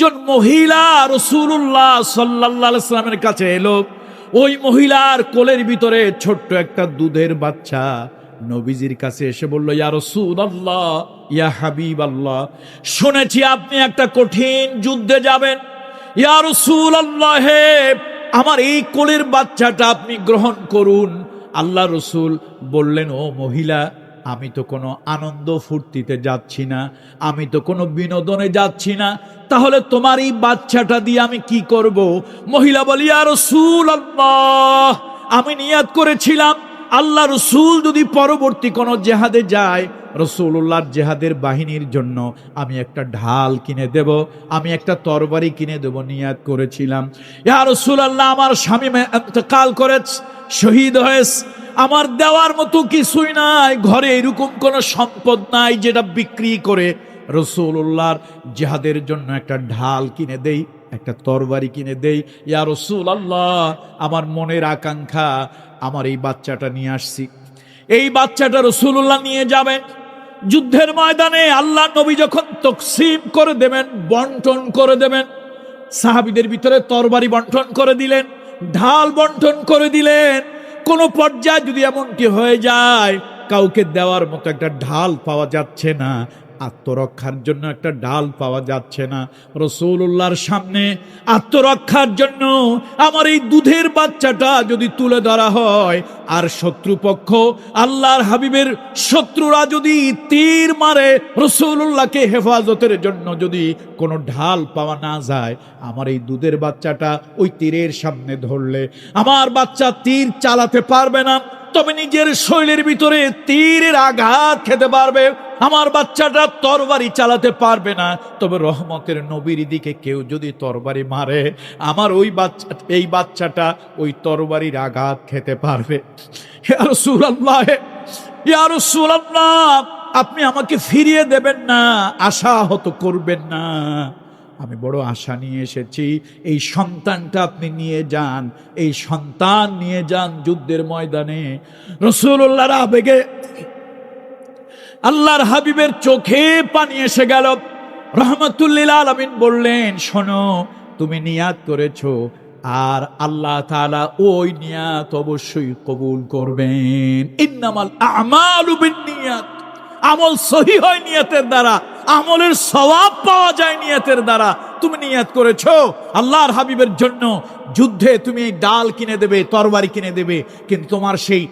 একজন মহিলা রাসূলুল্লাহ সাল্লাল্লাহু আলাইহি ওয়াসাল্লামের কাছে এলো। ওই মহিলার কোলের ভিতরে ছোট্ট একটা দুধের বাচ্চা। নবীজির কাছে এসে বলল, ইয়া রাসূলুল্লাহ, ইয়া হাবিবাল্লাহ, শুনেছি আপনি একটা কঠিন যুদ্ধে যাবেন। ইয়া রাসূলুল্লাহ, হে আমার এই কোলের বাচ্চাটা আপনি গ্রহণ করুন। আল্লাহ রসুল বললেন, ও মহিলা, আমি তো কোনো আনন্দ ফুর্তিতে যাচ্ছি না, আমি তো কোনো বিনোদনে যাচ্ছি না, তাহলে তোমার এই বাচ্চাটা দিয়ে আমি কি করব? মহিলা বলি, ইয়া রাসূলুল্লাহ, আমি নিয়াত করেছিলাম আল্লাহ রসুল যদি পরবর্তী কোনো জেহাদে যায়, রাসূলুল্লাহর জেহাদের বাহিনীর জন্য আমি একটা ঢাল কিনে দেব, আমি একটা তরবারি কিনে দেব, নিয়াত করেছিলাম। ইয়া রাসূলুল্লাহ, আমার স্বামী ইন্তেকাল করেছে, শহীদ হয়েছে, আমার দেওয়ার মতো কিছুই নাই, ঘরে এরকম কোনো সম্পদ নাই যেটা বিক্রি করে রাসূলুল্লাহর জিহাদের জন্য একটা ঢাল কিনে দেই, একটা তরবারি কিনে দেই। ইয়া রাসূলুল্লাহ, আমার মনের আকাঙ্ক্ষা, আমার এই বাচ্চাটা নিয়ে আসছি। এই বাচ্চাটা রাসূলুল্লাহ নিয়ে যাবেন যুদ্ধের ময়দানে। আল্লাহ নবী যখন তকসিম করে দেবেন, বন্টন করে দেবেন, সাহাবীদের ভিতরে তরবারি বন্টন করে দিলেন, ঢাল বন্টন করে দিলেন। কোন পর্যায়ে যদি এমনটি হয়ে যায় কাউকে দেওয়ার মতো একটা ঢাল পাওয়া যাচ্ছে না, আত্মরক্ষার জন্য একটা ঢাল পাওয়া যাচ্ছে না, রাসূলুল্লাহর সামনে আত্মরক্ষার জন্য আমার এই দুধের বাচ্চাটা যদি তুলে ধরা হয়, আর শত্রুপক্ষ আল্লাহর হাবিবের শত্রুরা যদি তীর মারে, রাসূলুল্লাহকে হেফাজতের জন্য যদি কোনো ঢাল পাওয়া না যায়, আমার এই দুধের বাচ্চাটা ওই তীরের সামনে ধরলে আমার বাচ্চা তীর চালাতে পারবে না, তবে নিজের শরীরের ভিতরে তীরের আঘাত খেতে পারবে। আমার বাচ্চাটা তরবারি চালাতে পারবে না, তবে রহমতের নবীর দিকে কেউ যদি তরবারি মারে, আমার এই বাচ্চাটা ওই তরবারির আঘাত খেতে পারবে। ইয়া রাসূলুল্লাহ, ইয়া রাসূলুল্লাহ, আপনি আমাকে ফিরিয়ে দেবেন না, আশাহত করবেন না, আমি বড় আশা নিয়ে এসেছি, এই সন্তানটা আপনি নিয়ে যান, এই সন্তান নিয়ে যান যুদ্ধের ময়দানে। রাসূলুল্লাহর আবেগে আল্লাহর হাবিবের চোখে পানি এসে গেল। রাহমাতুল লিল আলামিন বললেন, শোনো, তুমি নিয়াত করেছো, আর আল্লাহ তাআলা ওই নিয়াত অবশ্যই কবুল করবেন। ইন্নামাল আমালু বিন্নিয়াত, আমল সহি হয় নিয়তের দ্বারা, আমলের সওয়াব পাওয়া যায় নিয়তের দ্বারা। তুমি নিয়ত করেছো আল্লাহর হাবিবের জন্য যুদ্ধে তুমি ডাল কিনে দেবে, তরবারি কিনে দেবে, কিন্তু তোমার সেই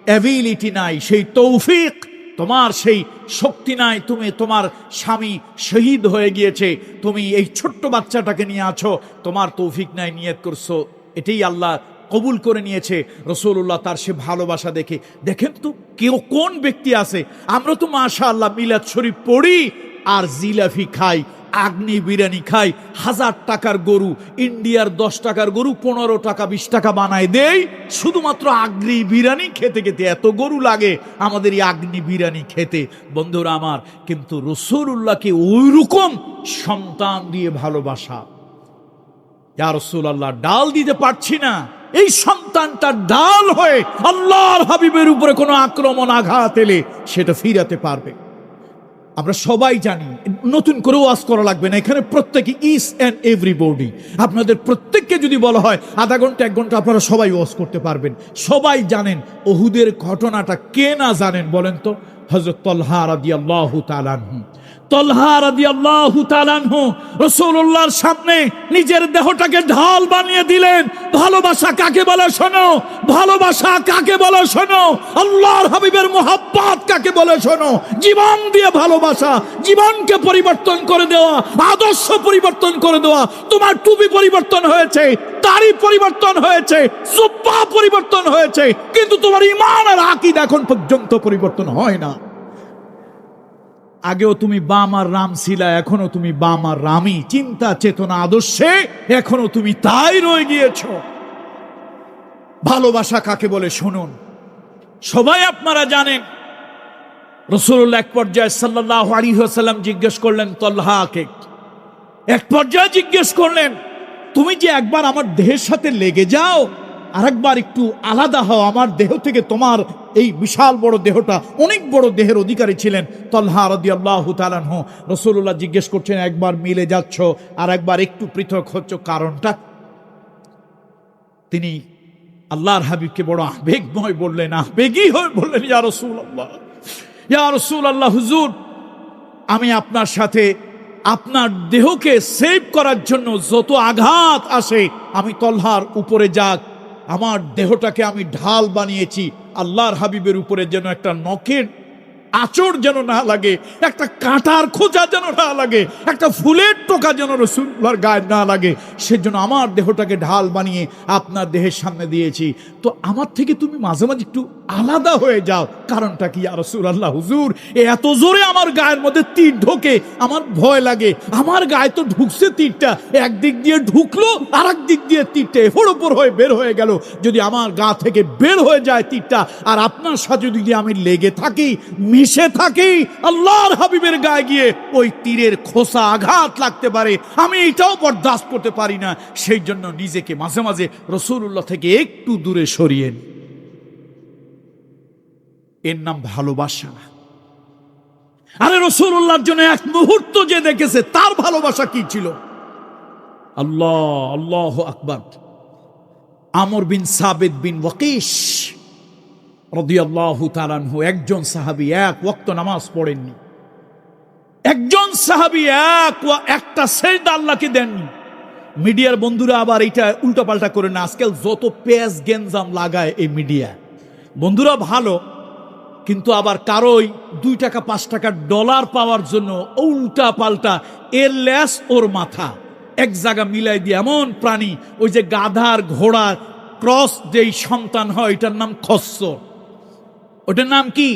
অ্যাবিলিটি নাই, সেই তৌফিক, তোমার সেই শক্তি নাই, তুমি, তোমার স্বামী শহীদ হয়ে গিয়েছে, তুমি এই ছোট্ট বাচ্চাটাকে নিয়ে আছো, তোমার তৌফিক নাই, নিয়ত করছো, এটাই আল্লাহ কবুল করে নিয়েছে। রাসূলুল্লাহ তার সে ভালোবাসা দেখে, দেখেন তো কেউ কোন ব্যক্তি আছে, আমরা তো মাশাআল্লাহ মিলাদ শরীফ পড়ি আর জিলাফি খাই, আগ্নি বিরিয়ানি খাই, 1000 টাকার গরু, ইন্ডিয়ার 10 টাকার গরু 15 টাকা 20 টাকা বানায় দেই, শুধুমাত্র আগ্নি বিরিয়ানি খেতে খেতে এত গরু লাগে আমাদের এই আগ্নি বিরিয়ানি খেতে। বন্ধুরা আমার, কিন্তু রাসূলুল্লাহকে ওই রকম সন্তান দিয়ে ভালোবাসা। ইয়া রাসূলুল্লাহ, ডাল দিতে পারছি না, এই সন্তানটা ডাল হয়ে আল্লাহর হাবিবের উপরে কোনো আক্রমণ আঘাত এলে সেটা ফিরাতে পারবে। আমরা সবাই জানি, নতুন করে ওয়াজ করা লাগবে না, এখানে প্রত্যেকে ইস অ্যান্ড এভরিবডি, আপনাদের প্রত্যেককে যদি বলা হয় আধা ঘন্টা 1 ঘন্টা আপনারা সবাই ওয়াজ করতে পারবেন। সবাই জানেন উহুদের ঘটনাটা, কে না জানেন বলেন তো? হযরত তালহা রাদিয়াল্লাহু তাআলা আনহু, তালহা রাদিয়াল্লাহু তাআলা আনহু রাসূলুল্লাহর সামনে নিজের দেহটাকে ঢাল বানিয়ে দিলেন। ভালোবাসা কাকে বলে শোনো, ভালোবাসা কাকে বলে শোনো, আল্লাহর হাবিবের মুহাব্বত কাকে বলে শোনো। জীবন দিয়ে ভালোবাসা, জীবনকে পরিবর্তন করে দেওয়া, আদর্শ পরিবর্তন করে দেওয়া। তোমার টুপি পরিবর্তন হয়েছে, দাড়ি পরিবর্তন হয়েছে, জুব্বা পরিবর্তন হয়েছে, কিন্তু তোমার ঈমান আর আকীদা এখন পর্যন্ত পরিবর্তন হয় না। আগেও তুমি বাম আর রাম ছিলা, এখনো তুমি বাম আর রামই, চিন্তা চেতনা আদর্শে এখনো তুমি তাই রয়ে গিয়েছ। ভালোবাসা কাকে বলে শুনুন, সবাই আপনারা জানেন। রাসূলুল্লাহ এক পর্যায়ে সাল্লাল্লাহু আলাইহি ওয়াসাল্লাম জিজ্ঞেস করলেন তালহাকে, এক পর্যায়ে জিজ্ঞেস করলেন, তুমি যে একবার আমার দেহের সাথে লেগে যাও, আরেকবার একটু আলাদা হও, আমার দেহ থেকে তোমার এই বিশাল বড় দেহটা, অনেক বড় দেহের অধিকারী ছিলেন তালহা রাদিয়াল্লাহু তাআলা আনহু। রাসূলুল্লাহ জিজ্ঞেস করছেন, একবার মিলে যাচ্ছ আর একবার একটু পৃথক হচ্ছ, কারণটা? তিনি আল্লাহর হাবিবকে বড় আবেগময় বললেন, আবেগী হয়ে বললেন, ইয়া রাসূলুল্লাহ, ইয়া রাসূলুল্লাহ, হুজুর, আমি আপনার সাথে আপনার দেহকে সেভ করার জন্য যত আঘাত আসে আমি তলহার উপরে যাক, আমার দেহটাকে আমি ঢাল বানিয়েছি আল্লাহর হাবিবের উপরে, যেন একটা নখের আঁচড় যেন না লাগে, একটা কাঁটার খোঁজা যেন না লাগে, একটা ফুলের টোকা যেন রাসূলুল্লাহর গায়ে না লাগে, সেজন্য আমার দেহটাকে ঢাল বানিয়ে আপনার দেহের সামনে দিয়েছি। তো আমার থেকে তুমি মাঝে মাঝে একটু আলাদা হয়ে যাও, কারণটা কি ইয়া রাসূলুল্লাহ? হুজুর, এত জোরে আমার গায়ের মধ্যে তীর ঢোকে, আমার ভয় লাগে। আমার গায়ে তো ঢুকছে তীরটা, একদিক দিয়ে ঢুকলো আর এক দিক দিয়ে তীরটা এফোড় ওপর হয়ে বের হয়ে গেল। যদি আমার গা থেকে বের হয়ে যায় তীরটা আর আপনার সাথে যদি আমি লেগে থাকি, মিশে থাকি, আল্লাহর হাবিবের গায়ে গিয়ে ওই তীরের খোসা আঘাত লাগতে পারে, আমি এটাও বরদাস্ত করতে পারি না। সেই জন্য নিজেকে মাঝে মাঝে রাসূলুল্লাহ থেকে একটু দূরে সরিয়ে নিই। এর নাম ভালোবাসা। আরে রাসূলুল্লাহর জন্য এক মুহূর্ত যে দেখেছে, তার ভালোবাসা কি ছিল! আল্লাহ, আল্লাহু আকবার। আমর বিন সাবিত বিন ওয়াকিশ রাদিয়াল্লাহু তাআলা আনহু, একজন সাহাবী, এক ওয়াক্ত নামাজ পড়েননি। একজন সাহাবী একটা সেজদা আল্লাহকে দেননি। মিডিয়ার বন্ধুরা আবার এটা উল্টাপাল্টা করে না, আজকাল যত পেঁয়াজ গেঞ্জাম লাগায় এই মিডিয়া বন্ধুরা ভালো, কিন্তু আবার কারোই 2 টাকা 5 টাকার ডলার পাওয়ার জন্য উল্টা পাল্টা, এর লেস ওর মাথা, এক জায়গা মিলাই দিয়ে এমন প্রাণী, ওই যে গাধার ঘোড়ার ক্রস যেই সন্তান হয়, এটার নাম খচ্চর। ওটার নাম কি?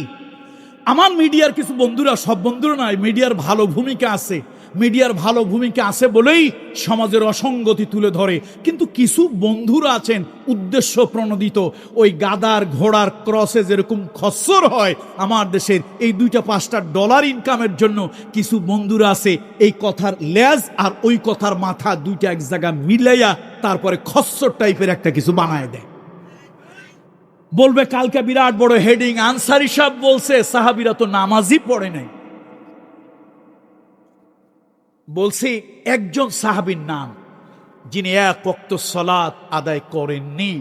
আমার মিডিয়ার কিছু বন্ধুরা, সব বন্ধুরা নয়, মিডিয়ার ভালো ভূমিকা আছে, মিডিয়ার ভালো ভূমিকা আছে বলেই সমাজের অসঙ্গতি তুলে ধরে। কিন্তু কিছু বন্ধুরা আছেন উদ্দেশ্য প্রণোদিত, ওই গাদার ঘোড়ার ক্রসে যেরকম খচ্চর হয় আমার দেশের, এই 2-5টা ডলার ইনকামের জন্য কিছু বন্ধুরা আছে এই কথার লেজ আর ওই কথার মাথা দুইটা এক জায়গা মিলাইয়া তারপরে খচ্চর টাইপের একটা কিছু বানায় দেয়। বলবে কালকে বিরাট বড় হেডিং, আনসারী সাহেব বলছে সাহাবীরা তো নামাজই পড়ে নাই। বলছি একজন সাহাবীর নাম, যিনি এক ওয়াক্ত সালাত আদায় করেননি,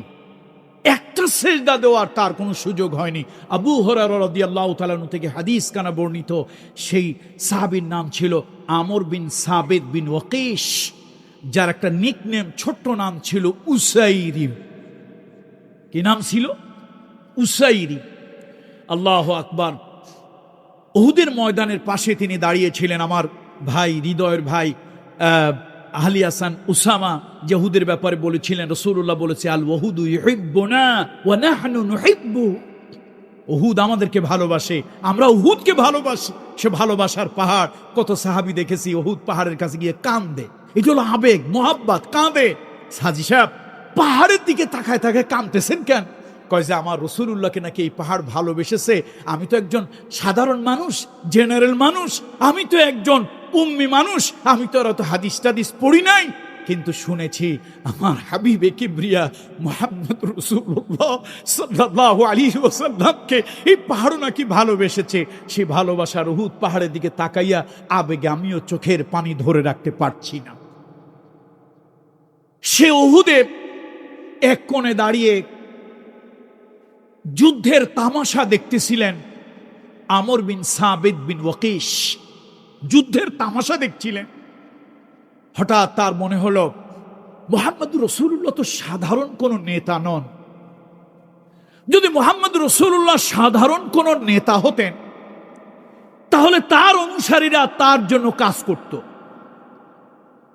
একটা সিজদা দেওয়ার তার কোনো সুযোগ হয়নি। আবু হুরায়রা রাদিয়াল্লাহু তাআলা আনহু থেকে হাদিস কানা বর্ণিত, সেই সাহাবীর নাম ছিল আমর বিন সাবিত বিন ওয়াকিশ, যার একটা নিকনেম, ছোট্ট নাম ছিল উসাইরি। কি নাম ছিল? উসাইরি। আল্লাহু আকবার। উহুদের ময়দানের পাশে তিনি দাঁড়িয়েছিলেন। আমার ভাই, হৃদয়ের ভাই আহলি হাসান উসামা যে উহুদের ব্যাপারে বলেছিলেন, রাসূলুল্লাহ বলেছে, আল ওয়াহুদু ইউহিব্বুনা ওয়া নাহনু নুহিব্বু। উহুদ আমাদেরকে ভালোবাসে, আমরা উহুদকে ভালোবাসি। সে ভালোবাসার পাহাড়। কত সাহাবী দেখেছি উহুদ পাহাড়ের কাছে গিয়ে কান্দে, এটা হলো আবেগ, মোহাব্বত, কাঁদে। হাজী সাহেব পাহাড়ের দিকে তাকায় তাকায় কাঁদতেছেন কেন? কয় যে আমার রাসূলুল্লাহকে নাকি এই পাহাড় ভালোবেসেছে। আমি তো একজন সাধারণ মানুষ, জেনারেল মানুষ, আমি তো একজন উম্মি মানুষ, আমি তো আর অত হাদিস টাদিস পড়ি নাই, কিন্তু শুনেছি আমার হাবিবে কিবরিয়া মুহাম্মদ রাসূলুল্লাহ সাল্লাল্লাহু আলাইহি ওয়াসাল্লামকে এই পাহাড়ও নাকি ভালোবেসেছে। সেই ভালোবাসার উহুদ পাহাড়ের দিকে তাকাইয়া আবেগে আমিও চোখের পানি ধরে রাখতে পারছি না। সে উহুদে এক কোণে দাঁড়িয়ে যুদ্ধের তামাশা দেখতেছিলেন আমর বিন সাবিত বিন ওয়াকিশ, যুদ্ধের তামাশা দেখছিলেন। হঠাৎ তার মনে হলো, মুহাম্মদুর রাসূলুল্লাহ তো সাধারণ কোন নেতা নন। যদি মুহাম্মদুর রাসূলুল্লাহ সাধারণ কোন নেতা হতেন, তাহলে তার অনুসারীরা তার জন্য কাজ করত।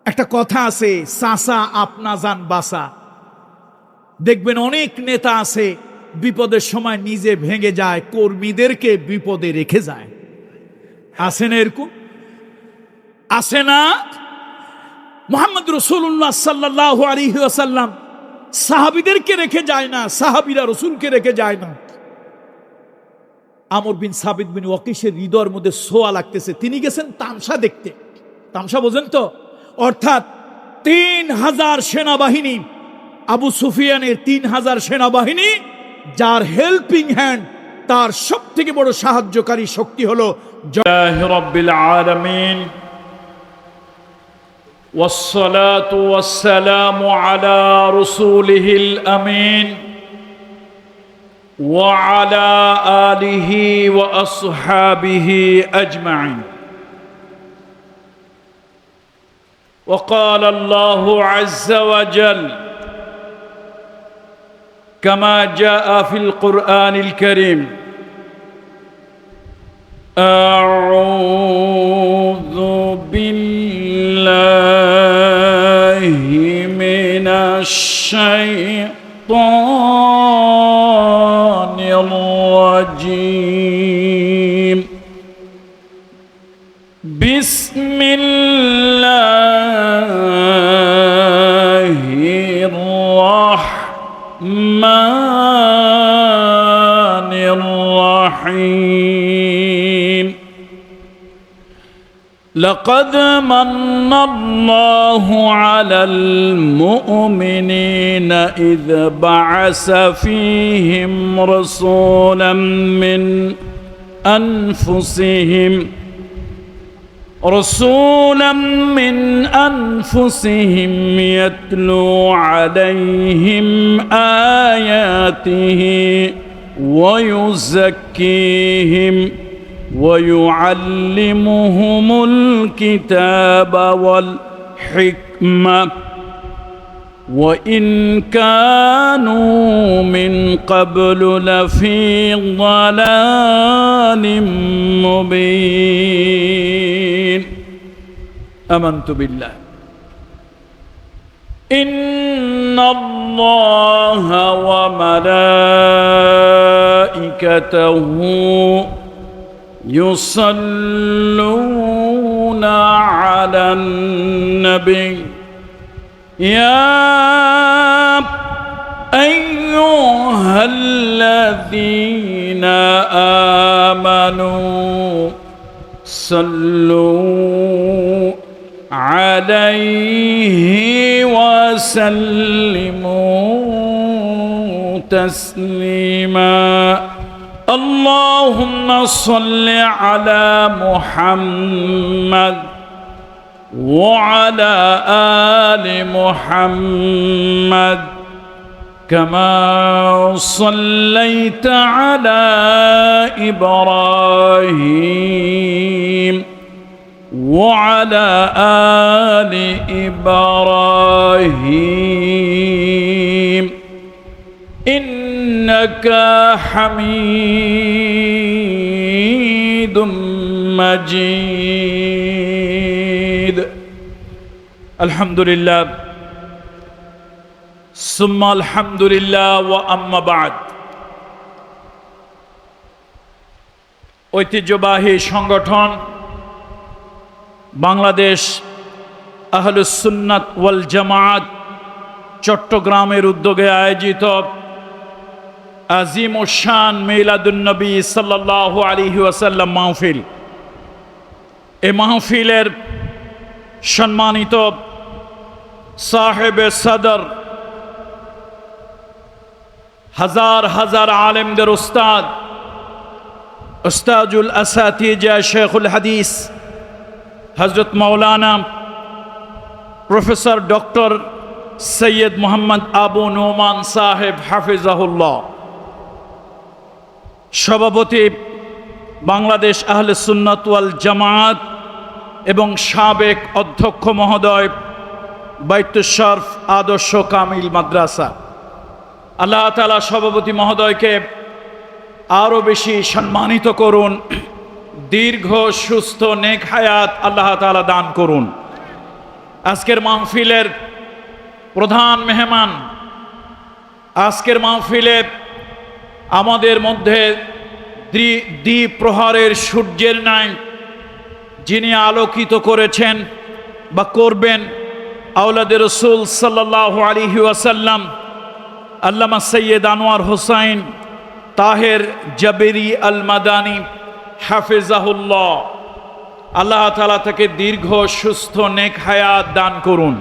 একটা কথা আছে, সাসা আপনা জান বাসা। দেখবেন অনেক নেতা আছে বিপদের সময় নিজে ভেঙে যায়, কর্মীদেরকে বিপদে রেখে যায়। আছে না এরকম? আছে না? মুহাম্মদ রাসূলুল্লাহ সাল্লাল্লাহু আলাইহি ওয়াসাল্লাম সাহাবীদেরকে রেখে যায় না, সাহাবীরা রাসূলকে রেখে যায় না। আমর বিন সাবিত বিন ওয়াকিশের হৃদয়ের মধ্যে সোয়া লাগতেছে। তিনি গেছেন তামসা দেখতে। তামসা বোঝেন তো? অর্থাৎ 3000 সেনাবাহিনী আবু সুফিয়ানের 3000 সেনাবাহিনী, যার হেল্পিং হ্যান্ড, তার সব থেকে বড় সাহায্যকারী শক্তি হলো রাব্বিল আলামিন। والصلاة والسلام على رسوله الأمين وعلى آله وأصحابه أجمعين. وقال الله عز وجل كما جاء في القرآن الكريم: أعوذ بالله من الشيطان الرجيم. بسم الله الرحمن الرحيم. لقد من الله على المؤمنين إذ بعث فيهم رسولا من أنفسهم يتلو عليهم آياته ويزكيهم ويعلمهم الكتاب والحكمة وإن كانوا من قبل لفي ضلال مبين. آمنت بالله إن الله وملائكته يصلون على النبي يا أيها الذين آمنوا صلوا عليه وسلموا تسليما. اللهم صل على محمد وعلى آل محمد كما صليت على إبراهيم وعلى آل إبراهيم إنك حميد مجيد. الحمد لله ثم الحمد لله وأما بعد. ঐতিহ্যবাহী সংগঠন বাংলাদেশ আহলুস সুন্নাত ওয়াল জামাআত চট্টগ্রামের উদ্যোগে আয়োজিত আজিম ও শান মিলাদুন নবী সাল্লাল্লাহু আলাইহি ওয়াসাল্লাম মাহফিল, এই মাহফিলের সম্মানিত সাহেবে সদর, হাজার হাজার আলেমদের উস্তাদ, উস্তাজুল আসাতিজা শেখুল হাদিস হযরত মাওলানা প্রফেসর ডক্টর সৈয়দ মোহাম্মদ আবু নোমান সাহেব হাফিজাহুল্লাহ, সভাপতি বাংলাদেশ আহলে সুন্নাত ওয়াল জামাআত এবং সাবেক অধ্যক্ষ মহোদয় বাইতুশ শরফ আদর্শ কামিল মাদ্রাসা, আল্লাহ তাআলা সভাপতি মহোদয়কে আরও বেশি সম্মানিত করুন, দীর্ঘ সুস্থ নেক হায়াত আল্লাহ তাআলা দান করুন। আজকের মাহফিলের প্রধান মেহমান, আজকের মাহফিলে আমাদের মধ্যে দ্বিপ্রহরের সূর্যের ন্যায় যিনি আলোকিত করেছেন বা করবেন আওলাদে রসুল সাল্লাল্লাহু আলাইহি ওয়াসাল্লাম আল্লামা সৈয়দ আনোয়ার হোসাইন তাহের জাবেরি আল মাদানী হাফিজাহুল্লাহ, আল্লাহ তাআলা তাকে দীর্ঘ সুস্থ নেক হায়াত দান করুন।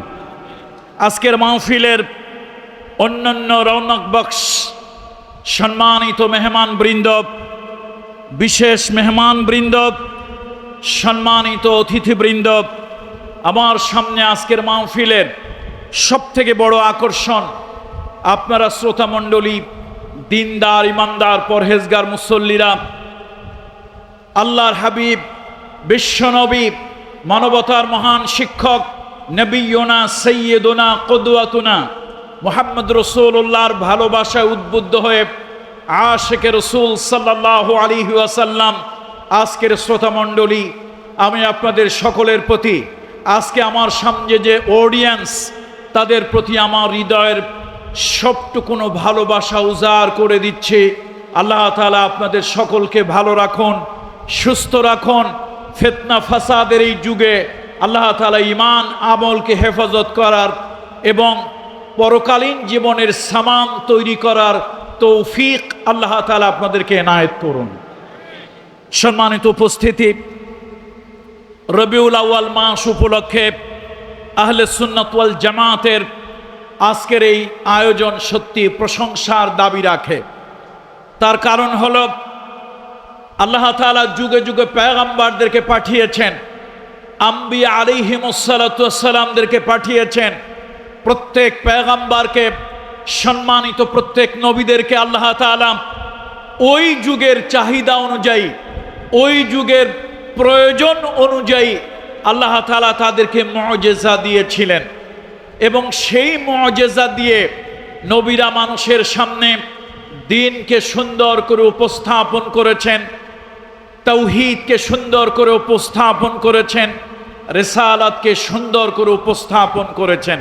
আজকের মাহফিলের অন্যান্য রৌনক বক্স সম্মানিত মেহমান বৃন্দ, বিশেষ মেহমান বৃন্দ, সম্মানিত অতিথিবৃন্দ, আমার সামনে আজকের মাহফিলের সবথেকে বড় আকর্ষণ আপনারা শ্রোতা মণ্ডলী, দিনদার, ইমানদার, পরহেজগার মুসল্লিরা, আল্লাহর হাবিব, বিশ্বনবী, মানবতার মহান শিক্ষক, নবিয়ুনা সৈয়দুনা কুদওয়াতুনা মুহাম্মদ রাসূলুল্লাহর ভালোবাসায় উদ্বুদ্ধ হয়ে আশিকে রাসূল সাল্লাল্লাহু আলাইহি ওয়াসাল্লাম, আজকের শ্রোতা মণ্ডলী, আমি আপনাদের সকলের প্রতি, আজকে আমার সামনে যে অডিয়েন্স, তাদের প্রতি আমার হৃদয়ের সবটুকুনো ভালোবাসা উজাড় করে দিচ্ছে। আল্লাহ তাআলা আপনাদের সকলকে ভালো রাখুন, সুস্থ রাখুন। ফিতনা ফাসাদের এই যুগে আল্লাহ তাআলা ঈমান আমলকে হেফাজত করার এবং পরকালীন জীবনের সামান তৈরি করার তৌফিক আল্লাহ তাআলা আপনাদেরকে এনায়েত করুন। সম্মানিত উপস্থিতি, রবিউল আউয়াল মাস উপলক্ষে আহলে সুন্নাত ওয়াল জামাতের আজকের এই আয়োজন সত্যি প্রশংসার দাবি রাখে। তার কারণ হলো আল্লাহ তাআলা যুগে যুগে পয়গম্বরদেরকে পাঠিয়েছেন, আম্বিয়া আলাইহিমুসসালাতু ওয়াসসালামদেরকে পাঠিয়েছেন। প্রত্যেক পয়গম্বরকে, সম্মানিত প্রত্যেক নবীদেরকে আল্লাহ তাআলা ওই যুগের চাহিদা অনুযায়ী, ওই যুগের প্রয়োজন অনুযায়ী আল্লাহ তাআলা তাদেরকে মুআজিজা দিয়েছিলেন এবং সেই মুআজিজা দিয়ে নবীরা মানুষের সামনে দ্বীনকে সুন্দর করে উপস্থাপন করেছেন, তাওহীদকে সুন্দর করে উপস্থাপন করেছেন, রিসালাতকে সুন্দর করে উপস্থাপন করেছেন।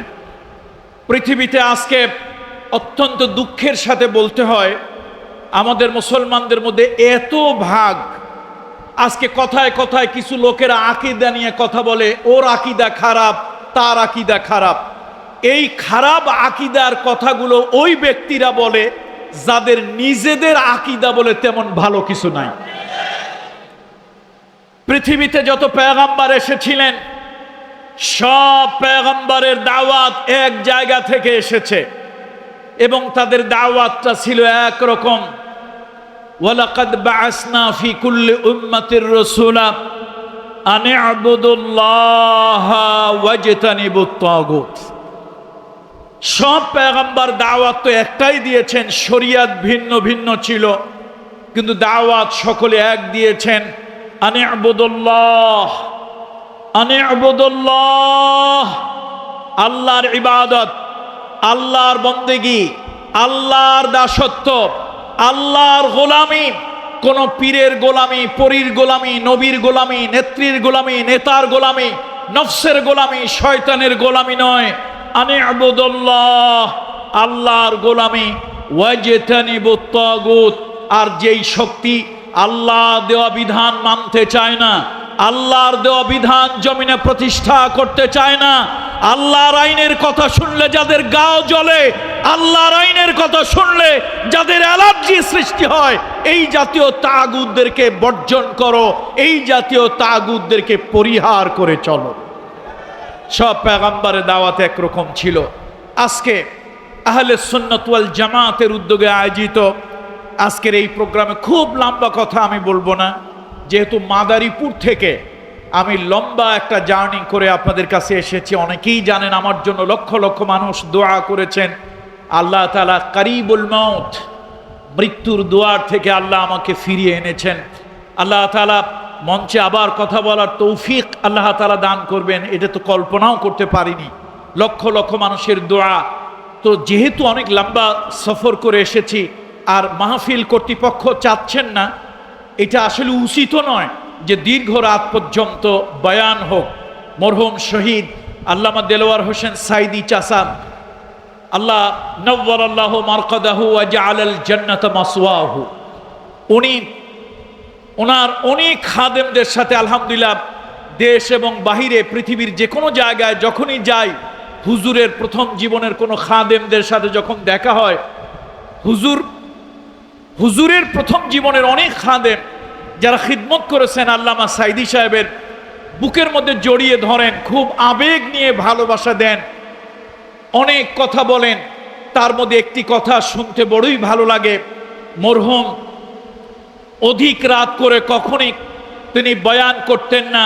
পৃথিবীতে আজকে অত্যন্ত দুঃখের সাথে বলতে হয়, আমাদের মুসলমানদের মধ্যে এত ভাগ। আজকে কথায় কথায় কিছু লোকেরা আকীদা নিয়ে কথা বলে, ওর আকীদা খারাপ, তার আকীদা খারাপ। এই খারাপ আকীদার কথাগুলো ওই ব্যক্তিরা বলে যাদের নিজেদের আকীদা বলে তেমন ভালো কিছু নাই। পৃথিবীতে যত পয়গম্বর এসেছিলেন, সব পয়গম্বরের দাওয়াত এক জায়গা থেকে এসেছে এবং তাদের দাওয়াতটা ছিল একরকম। ওয়ালাকাদ বাআসনা ফি কুল্লি উম্মাতির রাসূলা আন ইবুদুল্লাহা ওয়াজতানিবুত তাগুত। সব পয়গম্বর দাওয়াত তো একটাই দিয়েছেন, শরিয়াত ভিন্ন ভিন্ন ছিল, কিন্তু দাওয়াত সকলে এক দিয়েছেন, আন ইবুদুল্লাহ, আন ইবুদুল্লাহ, আল্লাহর ইবাদত, আল্লাহর বন্দেগী, আল্লাহর দাসত্ব, আল্লাহর গোলামি। কোন পীরের গোলামি, পরীর গোলামি, নবীর গোলামি, নেত্রীর গোলামি, নেতার গোলামি, নফসের গোলামি, শয়তানের গোলামি নয়। আন ইবুদুল্লাহ, আল্লাহর গোলামি, ওয়াজতানিবুত তাগুত। আর যেই শক্তি আল্লাহ দেওয়া বিধান মানতে চায় না, আল্লাহর দেওয়া বিধান জমিনে প্রতিষ্ঠা করতে চায় না, আল্লাহর আইনের কথা শুনলে যাদের গাও জ্বলে, আল্লাহর আইনের কথা শুনলে যাদের অ্যালার্জি সৃষ্টি হয়, এই জাতীয় তাগুতদেরকে বর্জন করো, এই জাতীয় তাগুতদেরকে পরিহার করে চলো। সব পয়গম্বরের দাওয়াত একরকম ছিল। আজকে আহলে সুন্নাত ওয়াল জামাতের উদ্যোগে আয়োজিত আজকের এই প্রোগ্রামে খুব লম্বা কথা আমি বলবো না, যেহেতু মাদারীপুর থেকে আমি লম্বা একটা জার্নি করে আপনাদের কাছে এসেছি। অনেকেই জানেন আমার জন্য লক্ষ লক্ষ মানুষ দোয়া করেছেন। আল্লাহ তাআলা কারিবুল মাউত, মৃত্যুর দুয়ার থেকে আল্লাহ আমাকে ফিরিয়ে এনেছেন। আল্লাহ তাআলা মঞ্চে আবার কথা বলার তৌফিক আল্লাহ তাআলা দান করবেন, এটা তো কল্পনাও করতে পারিনি। লক্ষ লক্ষ মানুষের দোয়া। তো যেহেতু অনেক লম্বা সফর করে এসেছি, আর মাহফিল কর্তৃপক্ষ চাচ্ছেন না, এটা আসলে উচিত নয় যে দীর্ঘ রাত পর্যন্ত বয়ান হোক। মরহুম শহীদ আল্লামা দেলোয়ার হোসেন সাইদি চাচা, আল্লাহ নওয়ারাল্লাহু মারকাদাহু ওয়া জাআলাল জান্নাতা মাসওয়াহু, উনি ওনার অনেক খাদেমদের সাথে আলহামদুলিল্লাহ দেশ এবং বাহিরে পৃথিবীর যে কোনো জায়গায় যখনই যাই, হুজুরের প্রথম জীবনের কোনো খাদেমদের সাথে যখন দেখা হয়, হুজুরের প্রথম জীবনের অনেক খাদেম যারা খিদমত করেছেন, আল্লামা সাইদি সাহেবের বুকের মধ্যে জড়িয়ে ধরেন, খুব আবেগ নিয়ে ভালোবাসা দেন, অনেক কথা বলেন। তার মধ্যে একটি কথা শুনতে বড়ই ভালো লাগে। মরহুম অধিক রাত করে কখনই তিনি বয়ান করতেন না,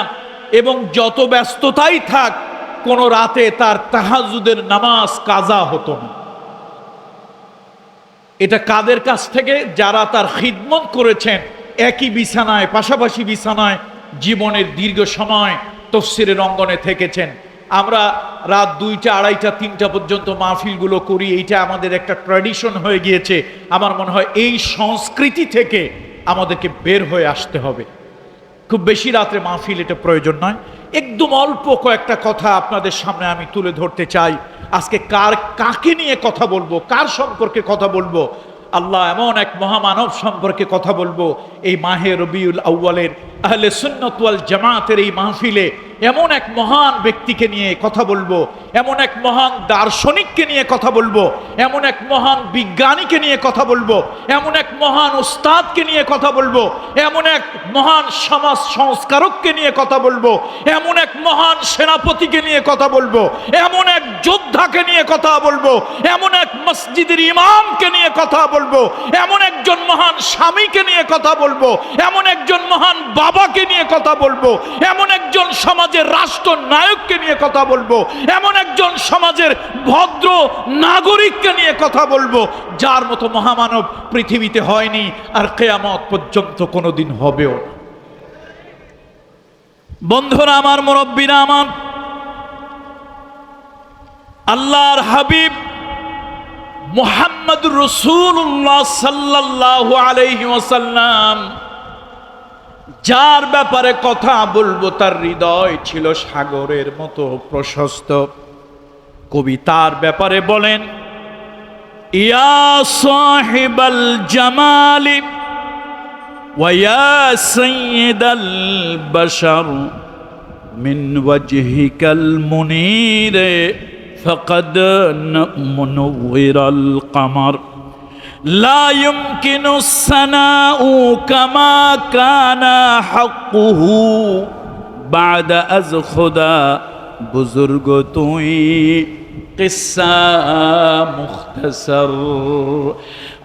এবং যত ব্যস্ততাই থাক কোনো রাতে তার তাহাজ্জুদের নামাজ কাজা হতো না। এটা কাদের কাছ থেকে? যারা তার খিদমত করেছেন, একই বিছানায়, পাশাপাশি বিছানায় জীবনের দীর্ঘ সময় তাফসীরের অঙ্গনে থেকেছেন। আমরা রাত 2টা, 2:30, 3টা পর্যন্ত মাহফিলগুলো করি, এইটা আমাদের একটা ট্র্যাডিশন হয়ে গিয়েছে। আমার মনে হয় এই সংস্কৃতি থেকে আমাদেরকে বের হয়ে আসতে হবে। খুব বেশি রাত্রে মাহফিল এটা প্রয়োজন নয়। একদম অল্প কয়েকটা কথা আপনাদের সামনে আমি তুলে ধরতে চাই। আজকে কাকে নিয়ে কথা বলবো, কার সম্পর্কে কথা বলবো? আল্লাহ এমন এক মহামানব সম্পর্কে কথা বলবো। এই মাহে রবিউল আউয়ালের আহলে সুন্নাত ওয়াল জামাতের এই মাহফিলে এমন এক মহান ব্যক্তিকে নিয়ে কথা বলবো, এমন এক মহান দার্শনিককে নিয়ে কথা বলবো, এমন এক মহান বিজ্ঞানীকে নিয়ে কথা বলবো, এমন এক মহান উস্তাদকে নিয়ে কথা বলবো, এমন এক মহান সমাজ সংস্কারককে নিয়ে কথা বলবো, এমন এক মহান সেনাপতিকে নিয়ে কথা বলবো, এমন এক যোদ্ধাকে নিয়ে কথা বলবো, এমন এক মসজিদের ইমামকে নিয়ে কথা বলবো, এমন একজন মহান স্বামীকে নিয়ে কথা বলবো, এমন একজন মহান বাবাকে নিয়ে কথা বলবো, এমন একজন সমাজের রাষ্ট্র নায়ককে নিয়ে কথা বলবো, এমন একজন সমাজের ভদ্র নাগরিককে নিয়ে কথা বলবো, যার মতো মহামানব পৃথিবীতে হয়নি আর কিয়ামত পর্যন্ত কোনোদিন হবেও না। বন্ধুরা আমার, মুরব্বীরা আমার, আল্লাহর হাবিব মুহাম্মদুর রাসূলুল্লাহ সাল্লাল্লাহু আলাইহি ওয়াসাল্লাম যার ব্যাপারে কথা বলবো তার হৃদয় ছিল সাগরের মতো প্রশস্ত। কবি তার ব্যাপারে বলেন, ইয়া সাহিবাল জামালি ওয়া ইয়া সাইয়্যিদাল বাশার মিন ওয়াজহিকাল মুনীর ফাকাদ মুনওয়িরাল কামার لا يمكن الثناء كما كان حقه بعد از خدا بزرگ توئی قصہ مختصر।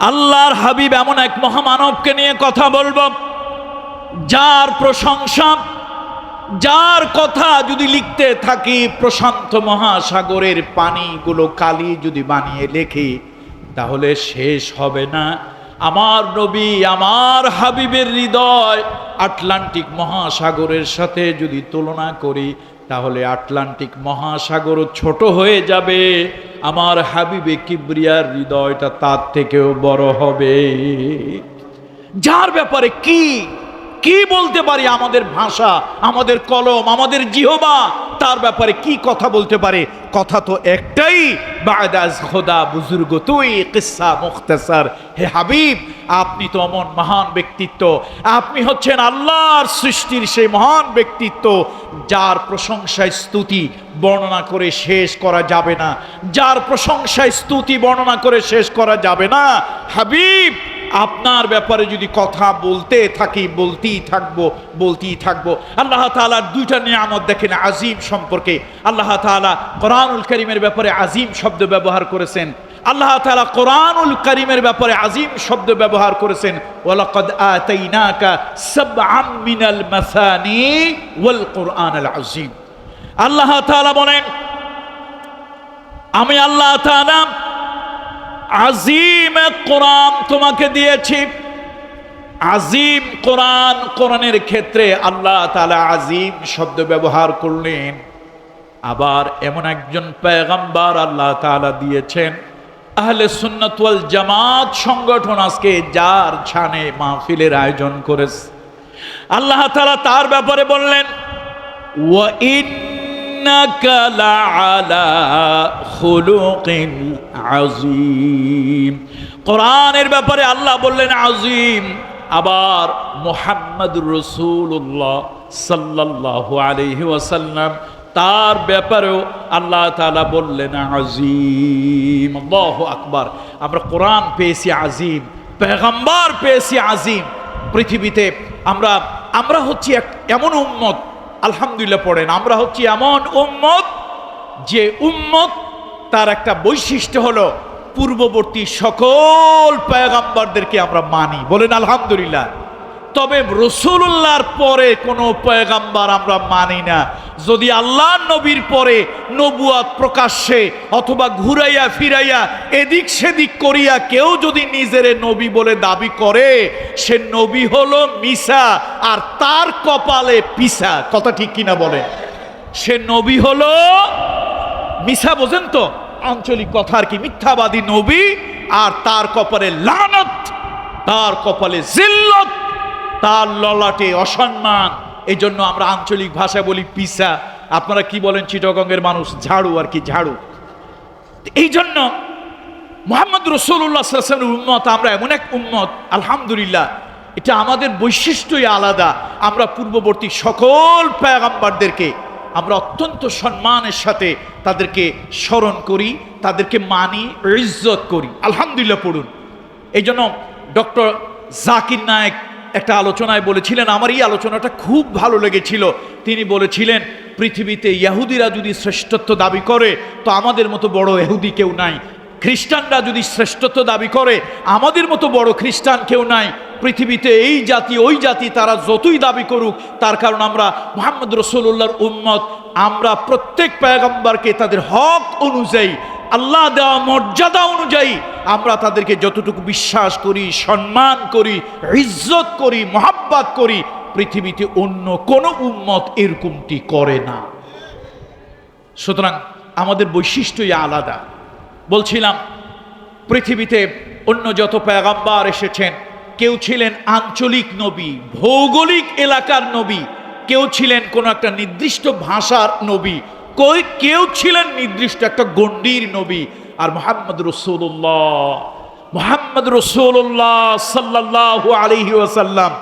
আল্লাহর হাবিব এমন এক মহামানবকে নিয়ে কথা বলবো যার প্রশংসা, যার কথা যদি লিখতে থাকি প্রশান্ত মহাসাগরের পানিগুলো কালি যদি বানিয়ে লেখি তাহলে শেষ হবে না। আমার নবী, আমার হাবিবের হৃদয় আটলান্টিক মহাসাগরের সাথে যদি তুলনা করি তাহলে আটলান্টিক মহাসাগরও ছোট হয়ে যাবে। আমার হাবিবে কিবরিয়ার হৃদয়টা তার থেকেও বড় হবে। যার ব্যাপারে কি বলতে পারি? আমাদের ভাষা, আমাদের কলম, আমাদের জিহবা তার ব্যাপারে কি কথা বলতে পারে? কথা তো একটাই, বা'দ আজ খোদা বুজুর্গ তুই কিসসা মুখতাসার। হে হাবিব, আপনি তো এমন মহান ব্যক্তিত্ব, আপনি হচ্ছেন আল্লাহর সৃষ্টির সেই মহান ব্যক্তিত্ব যার প্রশংসায় স্তুতি বর্ণনা করে শেষ করা যাবে না, যার প্রশংসায় স্তুতি বর্ণনা করে শেষ করা যাবে না। হাবিব, আপনার ব্যাপারে যদি কথা বলতে থাকি বলতেই থাকবো। আল্লাহ তাআলার দুইটা নিয়ামত দেখেন আজিম সম্পর্কে। আল্লাহ তাআলা কোরআনুল কারীমের ব্যাপারে আজিম শব্দ ব্যবহার করেছেন। আল্লাহ তাআলা কোরআনুল কারীমের ব্যাপারে আজিম শব্দ ব্যবহার করেছেন, ওয়ালাকাদ আতাইনাকা সাবআম মিনাল মাসানি ওয়াল কুরআনুল আযীম। আল্লাহ তাআলা বলেন, আমি আল্লাহ তাআলা আজিম কোরআন তোমাকে দিয়েছি। আজিম কোরআন, কোরআনের ক্ষেত্রে আল্লাহ তাআলা আজিম শব্দ ব্যবহার করলেন। আবার এমন একজন পয়গম্বর আল্লাহ তাআলা দিয়েছেন, আহলে সুন্নাত ওয়াল জামাত সংগঠন আজকে যার ছানে মাহফিলের আয়োজন করেছে, আল্লাহ তাআলা তার ব্যাপারে বললেন, ওয়া ইন্নাকা লাআলা খুলুকিন আযীম। কোরআনের ব্যাপারে আল্লাহ বললেন আযীম। আবার মুহাম্মদুর রাসূলুল্লাহ সাল্লাল্লাহু আলাইহি ওয়াসাল্লাম তার ব্যাপারেও আল্লাহ তাআলা বললেন আযীম। আল্লাহু আকবার। আমরা কোরআন পেয়েছি আযীম, পয়গম্বর পেয়েছি আযীম। পৃথিবীতে আমরা হচ্ছি এমন উম্মত, আলহামদুলিল্লাহ পড়েন, আমরা হচ্ছি এমন উম্মত যে উম্মত তার একটা বৈশিষ্ট্য হলো পূর্ববর্তী সকল পয়গাম্বরদেরকে আমরা মানি, বলেন আলহামদুলিল্লাহ। তবে রাসূলুল্লাহর পরে কোনো পয়গাম্বর আমরা মানি না। যদি আল্লাহর নবীর পরে নবুয়াত প্রকাশ্যে অথবা ঘুরাইয়া ফিরাইয়া এদিক সেদিক করিয়া কেউ যদি নিজের নবী বলে দাবি করে, সে নবী হলো মিসা আর তার কপালে পিসা। কথা ঠিক কিনা বলেন? সে নবী হলো মিসা, বোঝেন তো? আঞ্চলিক কথা আর কি, মিথ্যাবাদী নবী, আর তার কপালে লানত, তার কপালে জিল্লত, তার ললাটে অসম্মান। এই জন্য আমরা আঞ্চলিক ভাষা বলি পিসা। আপনারা কি বলেন চিটাগংয়ের মানুষ? ঝাড়ু আর কি, ঝাড়ু। এই জন্য মুহাম্মদ রাসূলুল্লাহ সাল্লাল্লাহু আলাইহি ওয়াসাল্লামের উম্মত আমরা এমন এক উম্মত, আলহামদুলিল্লাহ, এটা আমাদের বৈশিষ্ট্যই আলাদা। আমরা পূর্ববর্তী সকল পয়গম্বরদেরকে আমরা অত্যন্ত সম্মানের সাথে তাদেরকে স্মরণ করি, তাদেরকে মানি, ইজ্জত করি, আলহামদুলিল্লাহ পড়ুন। এই জন্য ডক্টর জাকির নায়েক একটা আলোচনায় বলেছিলেন, আমার এই আলোচনাটা খুব ভালো লেগেছিল। তিনি বলেছিলেন, পৃথিবীতে ইহুদিরা যদি শ্রেষ্ঠত্ব দাবি করে তো আমাদের মতো বড় ইহুদি কেউ নাই। খ্রিস্টানরা যদি শ্রেষ্ঠত্ব দাবি করে আমাদের মতো বড় খ্রিস্টান কেউ নাই। পৃথিবীতে এই জাতি ওই জাতি তারা যতই দাবি করুক, তার কারণ আমরা মুহাম্মদ রাসূলুল্লাহর উম্মত। আমরা প্রত্যেক পয়গম্বরকে তাদের হক অনুযায়ী, আল্লাহ দেওয়া মর্যাদা অনুযায়ী আমরা তাদেরকে যতটুকু বিশ্বাস করি, সম্মান করি, ইজ্জত করি, মহাব্বত করি, পৃথিবীতে অন্য কোনো উম্মত এরকমটি করে না। সুতরাং আমাদের বৈশিষ্ট্যই আলাদা। বলছিলাম, পৃথিবীতে অন্য যত পয়গম্বর এসেছেন, কেউ ছিলেন আঞ্চলিক নবী, ভৌগোলিক এলাকার নবী, কেউ ছিলেন কোনো একটা নির্দিষ্ট ভাষার নবী, কেউ ছিলেন নির্দিষ্ট একটা গণ্ডির নবী। আর মুহাম্মদ রাসূলুল্লাহ সাল্লাল্লাহু আলাইহি ওয়াসাল্লাম,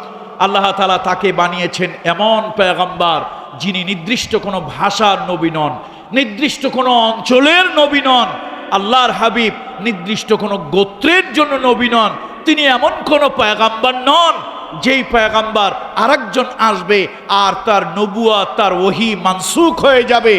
আল্লাহ তাআলা তাকে বানিয়েছেন এমন পয়গম্বর যিনি নির্দিষ্ট কোনো ভাষার নবী নন, নির্দিষ্ট কোনো অঞ্চলের নবী নন। আল্লাহর হাবিব নির্দিষ্ট কোনো গোত্রের জন্য নবী নন। তিনি এমন কোনো পয়গম্বর নন যেই পয়গম্বর আরেকজন আসবে আর তার নবুয়াত, তার ওহী মানসুখ হয়ে যাবে,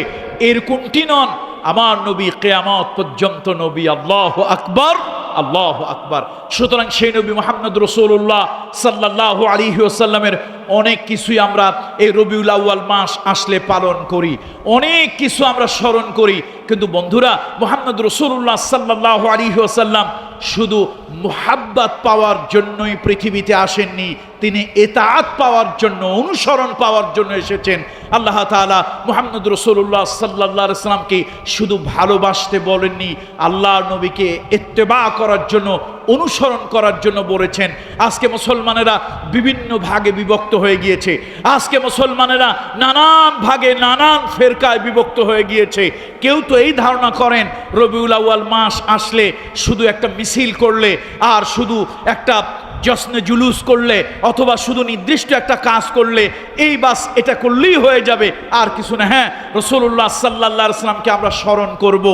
এরকমটি নন। আমার নবী কিয়ামত পর্যন্ত নবী। আল্লাহু আকবার, আল্লাহু আকবার। সুতরাং সেই নবী মুহাম্মদ রাসূলুল্লাহ সাল্লাল্লাহু আলাইহি ওয়াসাল্লামের অনেক কিছুই আমরা এই রবিউল আউয়াল মাস আসলে পালন করি, অনেক কিছু আমরা স্মরণ করি। কিন্তু বন্ধুরা, মুহাম্মদ রাসূলুল্লাহ সাল্লাল্লাহু আলাইহি ওয়াসাল্লাম শুধু মুহাব্বত পাওয়ার জন্যই পৃথিবীতে আসেননি, তিনি ইতাআত পাওয়ার জন্য, অনুসরণ পাওয়ার জন্য এসেছেন। আল্লাহ তাআলা মুহাম্মদ রাসূলুল্লাহ সাল্লাল্লাহু আলাইহি ওয়াসাল্লামকে শুধু ভালোবাসতে বলেননি, আল্লাহর নবীকে ইত্তেবা করার জন্য, অনুসরণ করার জন্য বলেছেন। আজকে মুসলমানেরা বিভিন্ন ভাগে বিভক্ত হয়ে গিয়েছে। আজকে মুসলমানেরা নানান ভাগে, নানান ফেরকায় বিভক্ত হয়ে গিয়েছে। কেউ তো এই ধারণা করেন রবিউল আউয়াল মাস আসলে শুধু একটা মিছিল করলে, আর শুধু একটা জশ্নে জুলুস করলে, অথবা শুধু নির্দিষ্ট একটা কাজ করলে, এই বাস এটা করলেই হয়ে যাবে, আর কিছু না। হ্যাঁ, রাসূলুল্লাহ সাল্লাল্লাহু আলাইহি ওয়াসাল্লামকে আমরা স্মরণ করব,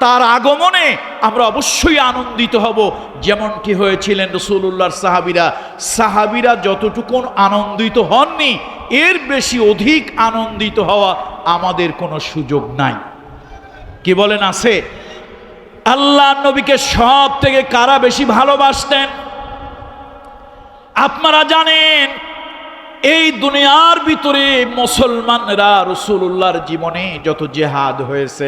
তার আগমনে আমরা অবশ্যই আনন্দিত হব, যেমনটি হয়েছিলেন রাসূলুল্লাহর সাহাবীরা যতটুকু আনন্দিত হননি, এর বেশি অধিক আনন্দিত হওয়া আমাদের কোনো সুযোগ নাই। কি বলেন, আছে? আল্লাহ নবীকে সব থেকে কারা বেশি ভালোবাসতেন? আপনারা জানেন, এই দুনিয়ার ভিতরে মুসলমানরা রাসূলুল্লাহর জীবনে যত জিহাদ হয়েছে,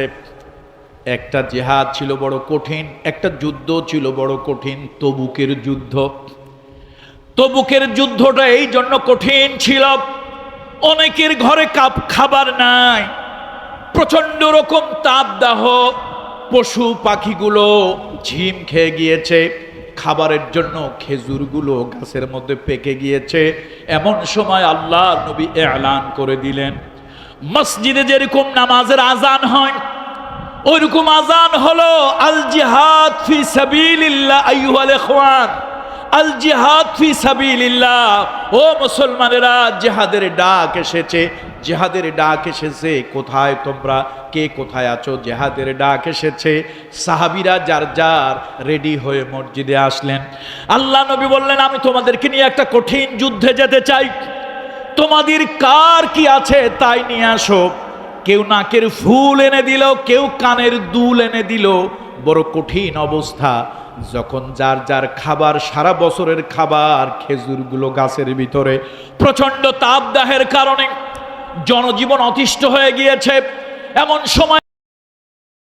একটা জিহাদ ছিল বড় কঠিন, একটা যুদ্ধ ছিল বড় কঠিন, তবুকের যুদ্ধ। তবুকের যুদ্ধটা এই জন্য কঠিন ছিল, অনেকের ঘরে খাবার নাই, প্রচন্ড রকম তাপদাহ, পশু পাখিগুলো ঝিম খেয়ে গিয়েছে, খাবারের জন্য খেজুরগুলো গাছের মধ্যে পেকে গিয়েছে। এমন সময় আল্লাহ নবী এলান করে দিলেন, মসজিদে যেরকম নামাজের আজান হয় ওইরকম আজান হলো, আল জিহাদ ফি সাবিলিল্লাহ আইয়ুহাল ইখওয়ান, আল জিহাদ ফি সাবিলিল্লাহ। ও মুসলমানেরা, জিহাদের ডাক এসেছে, জিহাদের ডাক এসেছে। কোথায় তোমরা, কে কোথায় আছো? জিহাদের ডাক এসেছে। সাহাবীরা যার যার রেডি হয়ে মসজিদে আসলেন। আল্লাহ নবী বললেন, আমি তোমাদেরকে নিয়ে একটা কঠিন যুদ্ধে যেতে চাই, তোমাদের কার কি আছে তাই নিয়ে আসো। কেউ নাকের ফুল এনে দিল, কেউ কানের দুল এনে দিল, বড় কঠিন অবস্থা। যখন যার যার খাবার, সারা বছরের খাবার খেজুরগুলো গাছের ভিতরে, প্রচন্ড তাপদাহের কারণে জনজীবন অতিষ্ঠ হয়ে গিয়েছে। এমন সময়